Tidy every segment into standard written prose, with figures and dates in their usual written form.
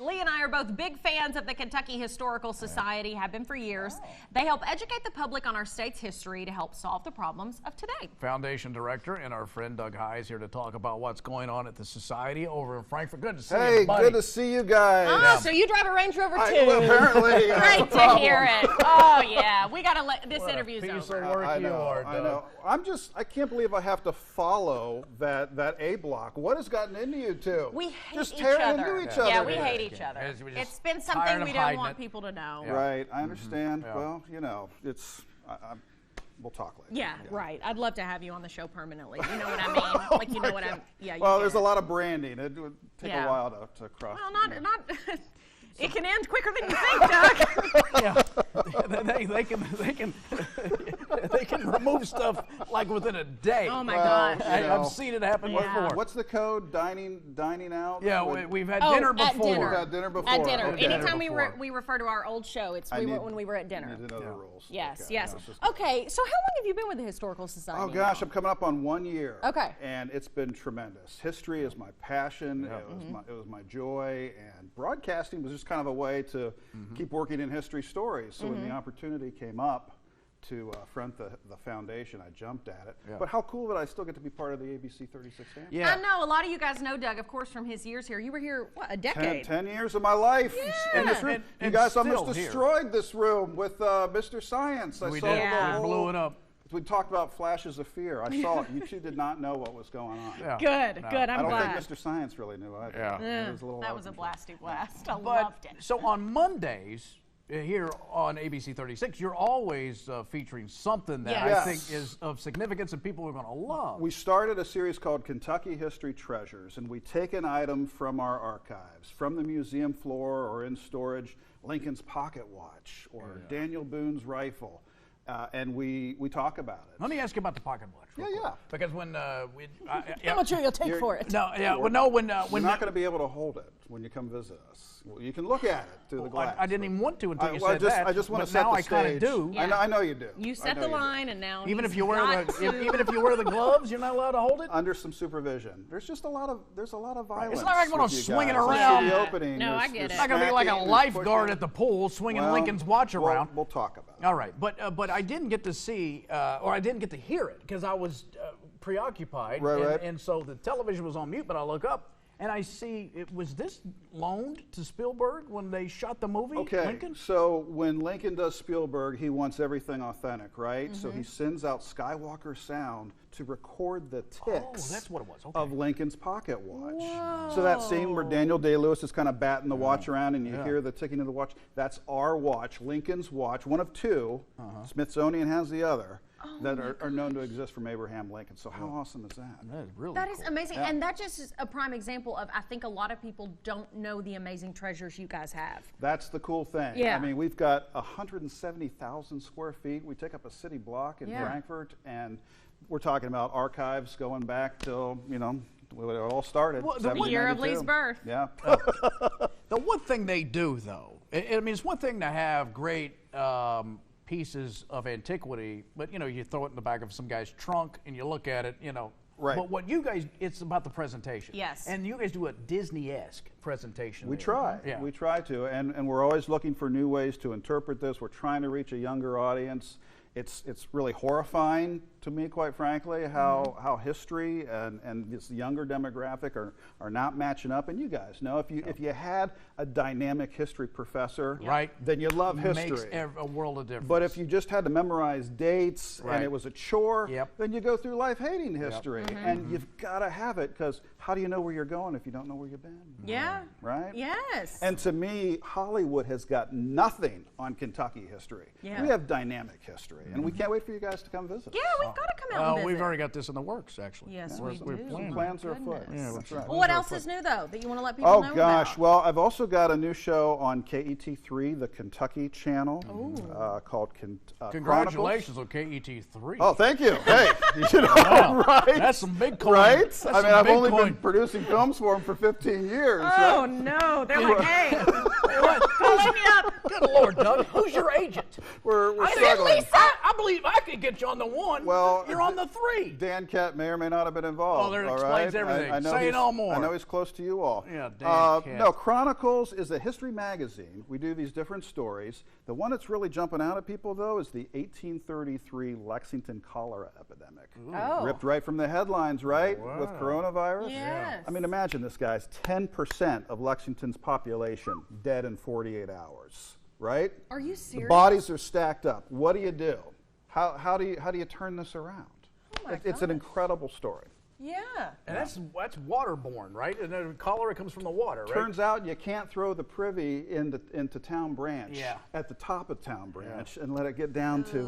Lee and I are both big fans of the Kentucky Historical Society, have been for years. They help educate the public on our state's history to help solve the problems of today. Foundation director and our friend Doug High is here to talk about what's going on at the Society over in Frankfort. Good to see you, Hey, buddy. good to see you guys. Oh, so you drive a Range Rover too? Apparently. Great to hear it. Oh, yeah. We got to let this interview's piece over. of work I you know, are, I Doug. know. I can't believe I have to follow that A block. What has gotten into you two? We hate just each tearing other. into each other. Yeah, we here. hate each other. We're just It's been tired something of we don't hiding want it. people to know. Yeah. Right, I understand. Yeah. Well, you know, it's. We'll talk later. Yeah, right. I'd love to have you on the show permanently. You know what I mean? Like, you know what I'm. Yeah. You Well, get there's it. a lot of branding. It would take Yeah. a while to cross. Well, not. It can end quicker than you think, Doug. Yeah, they can remove stuff like within a day. Oh my Well, gosh. you know. I've seen it happen Yeah. before. What's the code? Dining out? Yeah, When- we've had Oh, dinner at before. dinner. We've had dinner before. At dinner. Okay. Anytime Before. we refer to our old show, it's when we were at dinner. Need to know the rules. Yes, Okay, yes. no, it's just- Okay, so how long have you been with the Historical Society? Oh gosh, now? I'm coming up on 1 year. Okay. And it's been tremendous. History is my passion. Mm-hmm. It was my joy, and broadcasting was just kind of a way to keep working in history stories. So Mm-hmm. when the opportunity came up to front the foundation, I jumped at it. Yeah. But how cool that I still get to be part of the ABC 36 family. Yeah. I know a lot of you guys know Doug, of course, from his years here. You were here, what, a decade? 10 years of my life in this room. And you guys still almost here. destroyed this room with Mr. Science. We saw did. the Yeah. whole- We blew it up. We talked about flashes of fear. I saw it. You two did not know what was going on. Yeah. Good, No. good. I I'm don't glad. think Mr. Science really knew either. Yeah. It was a little That out was a of control. blasty blast. I But loved it. so on Mondays here on ABC 36, you're always featuring something that Yes. I think is of significance and people are going to love. We started a series called Kentucky History Treasures, and we take an item from our archives, from the museum floor or in storage, Lincoln's pocket watch or Daniel Boone's rifle, and we talk about it. Let me ask you about the pocket watch. real Yeah, quick. yeah. Because when How much are you take You're- for it? no, yeah, well, no, when You're not going to be able to hold it when you come visit us. Well, you can look at it through the glass. I didn't even want to until you well, said that. I just want but to set now the I kind of stage. do. Yeah. I know you do. You I set know the you do. line, and now Even he's if you wear got the to- even if you wear the gloves, you're not allowed to hold it. Under some supervision. There's just a lot of violence. It's not like I'm gonna with you swing it guys. around. The opening, No, I there's- get there's it. It's not going to be like a smacking, there's lifeguard pushing. at the pool swinging Well, Lincoln's watch around. We'll talk about it. All right, but I didn't get to see, or I didn't get to hear it because I was preoccupied, Right, and, right. and so the television was on mute. But I look up and I see was this loaned to Spielberg when they shot the movie Okay, Lincoln? so when Lincoln does Spielberg, he wants everything authentic, right? So Mm-hmm. he sends out Skywalker Sound to record the ticks Oh, that's what it was. Okay. of Lincoln's pocket watch. So that scene where Daniel Day-Lewis is kind of batting the watch around and you hear the ticking of the watch, that's our watch, Lincoln's watch, one of two. Smithsonian has the other. That are known to exist from Abraham Lincoln. So how awesome is that? That is really That is cool. amazing, and that just is a prime example of I think a lot of people don't know the amazing treasures you guys have. That's the cool thing. Yeah. I mean, we've got 170,000 square feet. We take up a city block in Yeah. Frankfort, and we're talking about archives going back till, when it all started. Well, the The year of 1792. Lee's birth. Yeah. The one thing they do, though, I mean, it's one thing to have great pieces of antiquity, but you throw it in the back of some guy's trunk and you look at it, Right. But what you guys, it's about the presentation. Yes. And you guys do a Disney-esque presentation. We there. try. Yeah. We try to, and we're always looking for new ways to interpret this. We're trying to reach a younger audience. It's really horrifying to me, quite frankly, how history and this younger demographic are not matching up. And you guys know, if you had a dynamic history professor, Right. then you love history. Makes a world of difference. But if you just had to memorize dates Right. and it was a chore, Yep. then you go through life hating history. And you've got to have it, because how do you know where you're going if you don't know where you've been? Yeah. Right? Yes. And to me, Hollywood has got nothing on Kentucky history. Yeah. We have dynamic history, and we can't wait for you guys to come visit. yeah, we've got to come out and visit. we've already got this in the works, actually. Yes, we're, we we're do. planning. Plans are afoot. Goodness. That's right. Well, what else is new though that you want to let people Oh know gosh! about? Well, I've also got a new show on KET3, the Kentucky channel, called Congratulations on KET3. Oh, thank you. Hey, right? That's some big coin. Right? That's I some mean, I've big only coin. been producing films for them for 15 years. Oh right? no, they're like, hey, call me up. Good Lord, Doug, who's your agent? We're I, struggling. I believe I could get you on the 1. Well, you're on the 3. Dan Cat may or may not have been involved. Oh, that all explains right? everything. I know Say he's- no more. I know he's close to you all. Yeah, Dan Cat. No, Chronicles is a history magazine. We do these different stories. The one that's really jumping out at people, though, is the 1833 Lexington cholera epidemic. Oh. Ripped right from the headlines, right? Wow. With coronavirus. Yes. I mean, imagine this, guys. 10% of Lexington's population dead in 48 hours, right? Are you The serious? bodies are stacked up. What do you do? How do you turn this around? Oh my It's an gosh. incredible story. Yeah. And that's waterborne, right? And then cholera comes from the water, right? Turns out you can't throw the privy into Town Branch at the top of Town Branch and let it get down to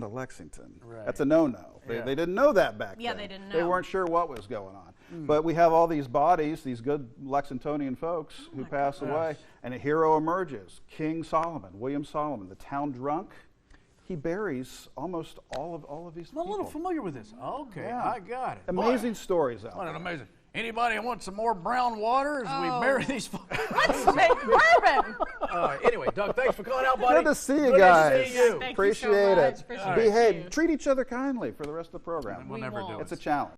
Lexington. Right. That's a no-no. Yeah. They didn't know that back Yeah, then. they didn't They know. weren't sure what was going on. But we have all these bodies, these good Lexingtonian folks who pass away, and a hero emerges. King Solomon, William Solomon, the town drunk. He buries almost all of these I'm a people. little familiar with this. Okay, Yeah. I got it. Amazing stories out What there. an amazing. Anybody want some more brown water as we bury these folks? Let's make bourbon. Anyway, Doug, thanks for coming out, buddy. Good to see you Good guys. To see you. Thank you so Appreciate much. it. Appreciate Behave. you. Treat each other kindly for the rest of the program. We'll never do won't. it. It's a challenge.